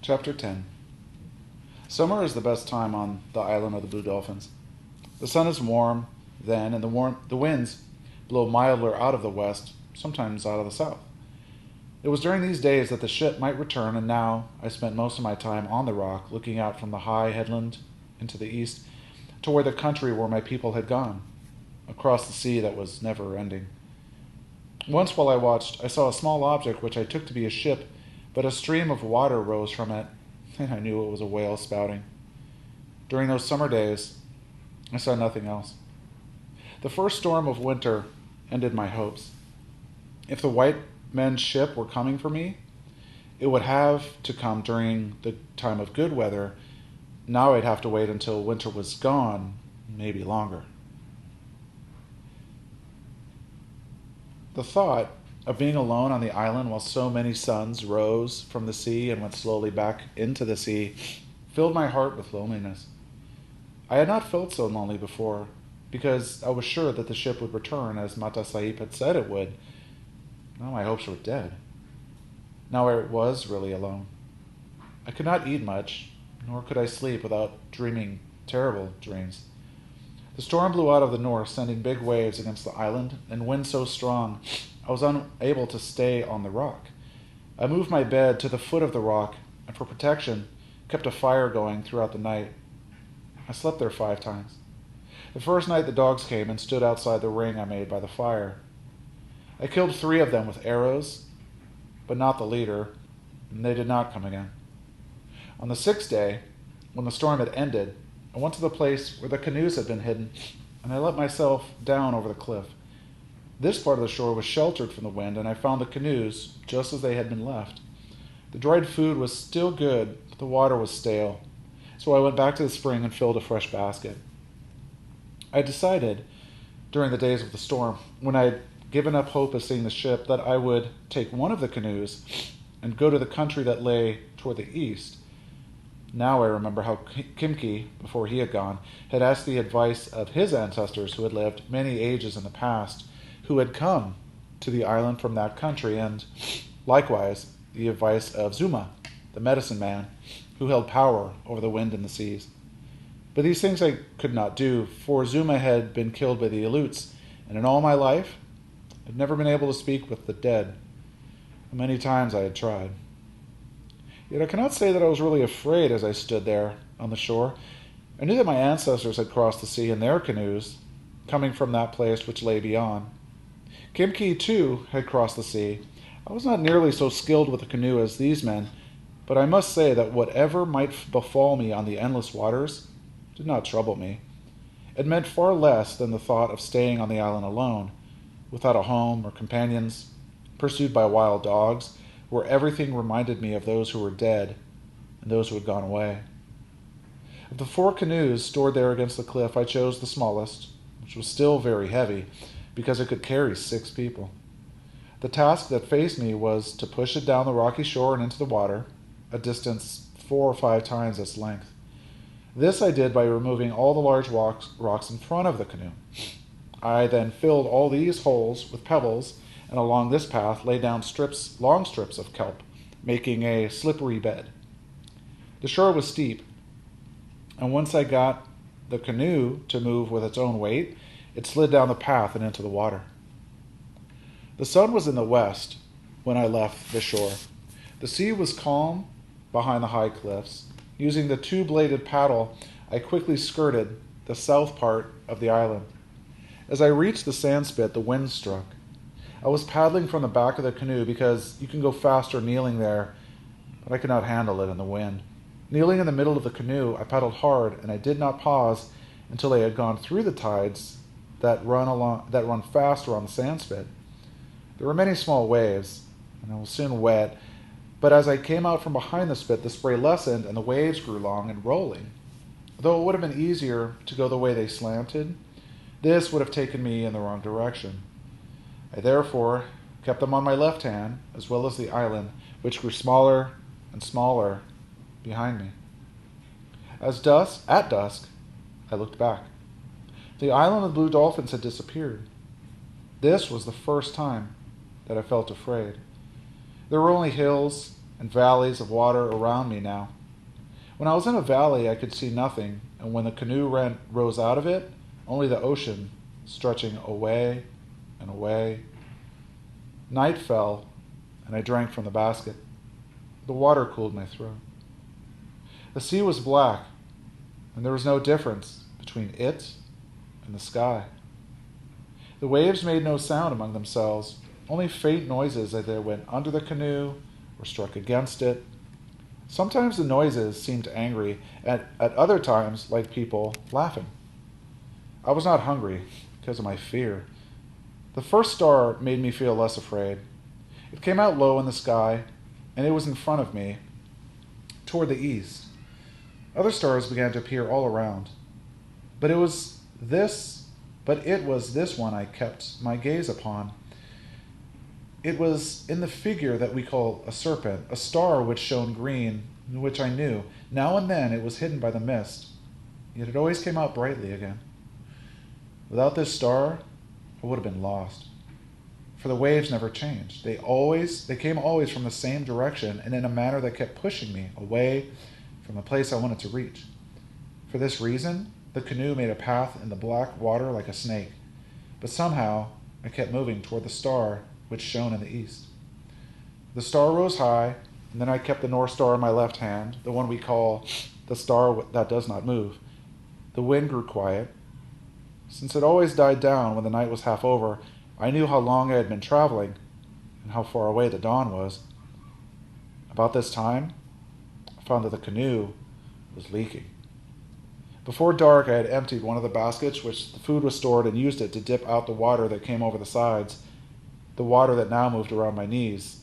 Chapter 10. Summer is the best time on the island of the Blue Dolphins. The sun is warm then, and the winds blow milder out of the west, sometimes out of the south. It was during these days that the ship might return, and now I spent most of my time on the rock, looking out from the high headland into the east, toward the country where my people had gone, across the sea that was never ending. Once while I watched, I saw a small object which I took to be a ship, but a stream of water rose from it, and I knew it was a whale spouting. During those summer days, I saw nothing else. The first storm of winter ended my hopes. If the white men's ship were coming for me, it would have to come during the time of good weather. Now I'd have to wait until winter was gone, maybe longer. The thought of being alone on the island while so many suns rose from the sea and went slowly back into the sea filled my heart with loneliness. I had not felt so lonely before, because I was sure that the ship would return as Mata Sahib had said it would. Now my hopes were dead. Now I was really alone. I could not eat much, nor could I sleep without dreaming terrible dreams. The storm blew out of the north, sending big waves against the island, and wind so strong I was unable to stay on the rock. I moved my bed to the foot of the rock, and for protection, kept a fire going throughout the night. I slept there 5 times. The first night the dogs came and stood outside the ring I made by the fire. I killed 3 of them with arrows, but not the leader, and they did not come again. On the 6th day, when the storm had ended, I went to the place where the canoes had been hidden, and I let myself down over the cliff. This part of the shore was sheltered from the wind, and I found the canoes just as they had been left. The dried food was still good, but the water was stale, so I went back to the spring and filled a fresh basket. I decided, during the days of the storm, when I had given up hope of seeing the ship, that I would take one of the canoes and go to the country that lay toward the east. Now I remember how Kimki, before he had gone, had asked the advice of his ancestors who had lived many ages in the past, who had come to the island from that country, and likewise the advice of Zuma, the medicine man, who held power over the wind and the seas. But these things I could not do, for Zuma had been killed by the Aleuts, and in all my life I had never been able to speak with the dead. Many times I had tried. Yet I cannot say that I was really afraid as I stood there on the shore. I knew that my ancestors had crossed the sea in their canoes, coming from that place which lay beyond. Kimki, too, had crossed the sea. I was not nearly so skilled with the canoe as these men, but I must say that whatever might befall me on the endless waters did not trouble me. It meant far less than the thought of staying on the island alone, without a home or companions, pursued by wild dogs, where everything reminded me of those who were dead and those who had gone away. Of the 4 canoes stored there against the cliff, I chose the smallest, which was still very heavy, because it could carry 6 people. The task that faced me was to push it down the rocky shore and into the water, a distance 4 or 5 times its length. This I did by removing all the large rocks in front of the canoe. I then filled all these holes with pebbles, and along this path laid down long strips of kelp, making a slippery bed. The shore was steep, and once I got the canoe to move with its own weight, it slid down the path and into the water. The sun was in the west when I left the shore. The sea was calm behind the high cliffs. Using the 2-bladed paddle, I quickly skirted the south part of the island. As I reached the sand spit, the wind struck. I was paddling from the back of the canoe because you can go faster kneeling there, but I could not handle it in the wind. Kneeling in the middle of the canoe, I paddled hard, and I did not pause until I had gone through the tides that run faster on the sand spit. There were many small waves, and I was soon wet, but as I came out from behind the spit, the spray lessened and the waves grew long and rolling. Though it would have been easier to go the way they slanted, this would have taken me in the wrong direction. I therefore kept them on my left hand, as well as the island, which grew smaller and smaller behind me. At dusk, I looked back. The island of the Blue Dolphins had disappeared. This was the first time that I felt afraid. There were only hills and valleys of water around me now. When I was in a valley, I could see nothing, and when the canoe rose out of it, only the ocean stretching away and away. Night fell, and I drank from the basket. The water cooled my throat. The sea was black, and there was no difference between it and the sky. The waves made no sound among themselves, only faint noises as they went under the canoe or struck against it. Sometimes the noises seemed angry, and at other times like people laughing. I was not hungry because of my fear. The first star made me feel less afraid. It came out low in the sky, and it was in front of me, toward the east. Other stars began to appear all around. But it was this one I kept my gaze upon. It was in the figure that we call a serpent, a star which shone green, which I knew. Now and then it was hidden by the mist, yet it always came out brightly again. Without this star, I would have been lost. For the waves never changed. They came always from the same direction and in a manner that kept pushing me away from the place I wanted to reach. For this reason, the canoe made a path in the black water like a snake, but somehow I kept moving toward the star which shone in the east. The star rose high, and then I kept the North Star in my left hand, the one we call the star that does not move. The wind grew quiet. Since it always died down when the night was half over, I knew how long I had been traveling and how far away the dawn was. About this time, I found that the canoe was leaking. Before dark, I had emptied one of the baskets which the food was stored and used it to dip out the water that came over the sides. The water that now moved around my knees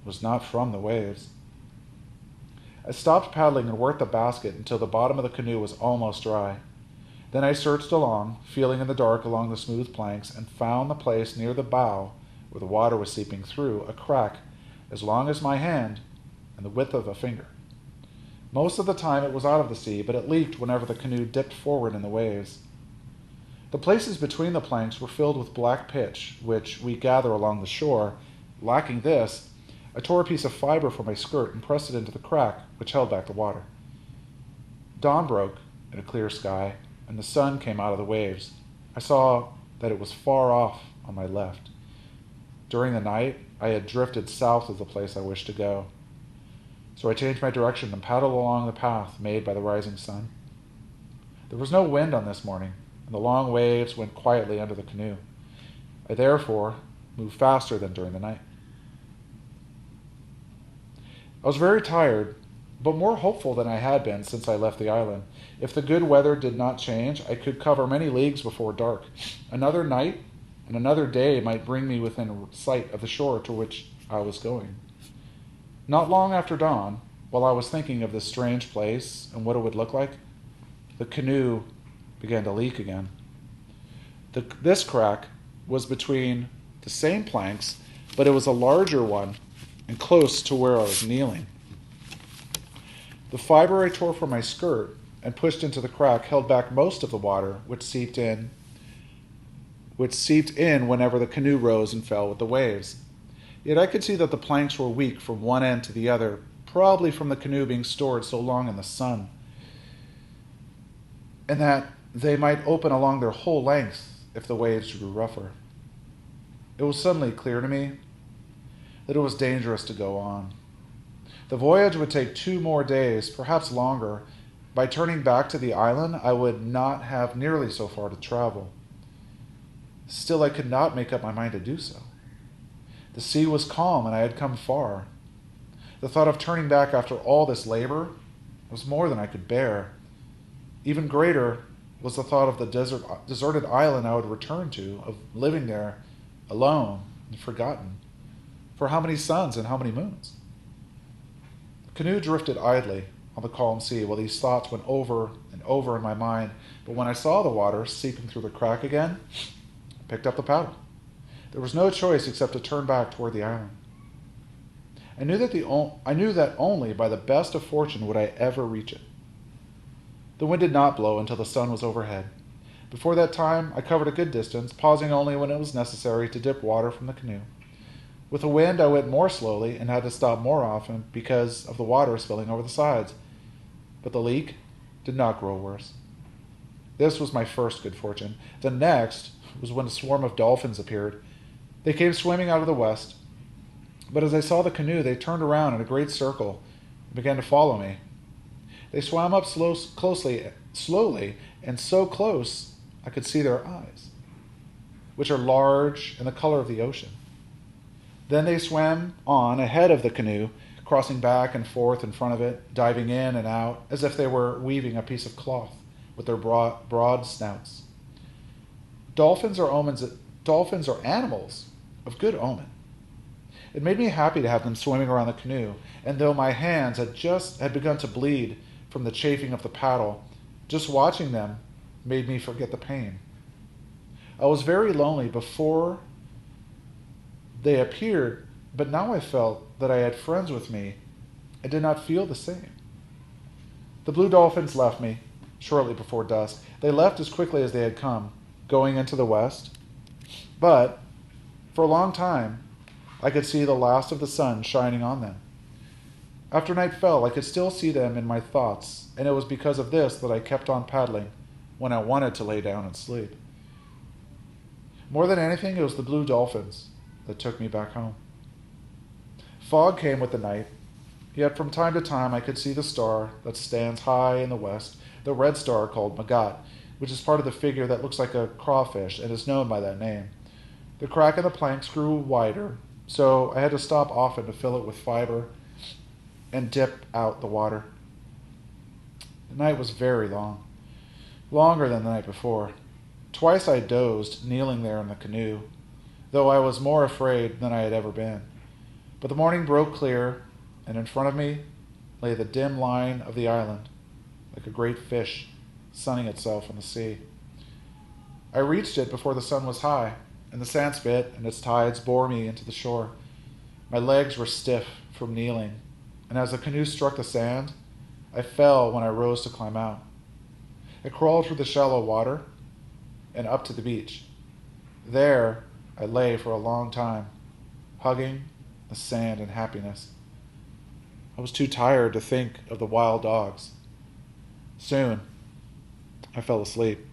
was not from the waves. I stopped paddling and worked the basket until the bottom of the canoe was almost dry. Then I searched along, feeling in the dark along the smooth planks, and found the place near the bow where the water was seeping through, a crack as long as my hand and the width of a finger. Most of the time it was out of the sea, but it leaked whenever the canoe dipped forward in the waves. The places between the planks were filled with black pitch, which we gather along the shore. Lacking this, I tore a piece of fiber from my skirt and pressed it into the crack, which held back the water. Dawn broke in a clear sky, and the sun came out of the waves. I saw that it was far off on my left. During the night, I had drifted south of the place I wished to go. So I changed my direction and paddled along the path made by the rising sun. There was no wind on this morning, and the long waves went quietly under the canoe. I therefore moved faster than during the night. I was very tired, but more hopeful than I had been since I left the island. If the good weather did not change, I could cover many leagues before dark. Another night and another day might bring me within sight of the shore to which I was going. Not long after dawn, while I was thinking of this strange place and what it would look like, the canoe began to leak again. This crack was between the same planks, but it was a larger one and close to where I was kneeling. The fiber I tore from my skirt and pushed into the crack held back most of the water, which seeped in whenever the canoe rose and fell with the waves. Yet I could see that the planks were weak from one end to the other, probably from the canoe being stored so long in the sun, and that they might open along their whole length if the waves grew rougher. It was suddenly clear to me that it was dangerous to go on. The voyage would take 2 more days, perhaps longer. By turning back to the island, I would not have nearly so far to travel. Still, I could not make up my mind to do so. The sea was calm, and I had come far. The thought of turning back after all this labor was more than I could bear. Even greater was the thought of the deserted island I would return to, of living there alone and forgotten. For how many suns and how many moons? The canoe drifted idly on the calm sea while these thoughts went over and over in my mind. But when I saw the water seeping through the crack again, I picked up the paddle. There was no choice except to turn back toward the island. I knew that only by the best of fortune would I ever reach it. The wind did not blow until the sun was overhead. Before that time, I covered a good distance, pausing only when it was necessary to dip water from the canoe. With the wind, I went more slowly and had to stop more often because of the water spilling over the sides. But the leak did not grow worse. This was my first good fortune. The next was when a swarm of dolphins appeared. They came swimming out of the west, but as I saw the canoe, they turned around in a great circle and began to follow me. They swam up slowly, and so close I could see their eyes, which are large and the color of the ocean. Then they swam on ahead of the canoe, crossing back and forth in front of it, diving in and out, as if they were weaving a piece of cloth with their broad snouts. Dolphins are animals of good omen. It made me happy to have them swimming around the canoe, and though my hands had begun to bleed from the chafing of the paddle, just watching them made me forget the pain. I was very lonely before they appeared, but now I felt that I had friends with me and did not feel the same. The blue dolphins left me shortly before dusk. They left as quickly as they had come, going into the west. But for a long time, I could see the last of the sun shining on them. After night fell, I could still see them in my thoughts, and it was because of this that I kept on paddling when I wanted to lay down and sleep. More than anything, it was the blue dolphins that took me back home. Fog came with the night, yet from time to time I could see the star that stands high in the west, the red star called Magat, which is part of the figure that looks like a crawfish and is known by that name. The crack in the planks grew wider, so I had to stop often to fill it with fiber and dip out the water. The night was very long, longer than the night before. Twice I dozed, kneeling there in the canoe, though I was more afraid than I had ever been. But the morning broke clear, and in front of me lay the dim line of the island, like a great fish sunning itself in the sea. I reached it before the sun was high, and the sand spit and its tides bore me into the shore. My legs were stiff from kneeling, and as the canoe struck the sand, I fell when I rose to climb out. I crawled through the shallow water and up to the beach. There I lay for a long time, hugging the sand in happiness. I was too tired to think of the wild dogs. Soon, I fell asleep.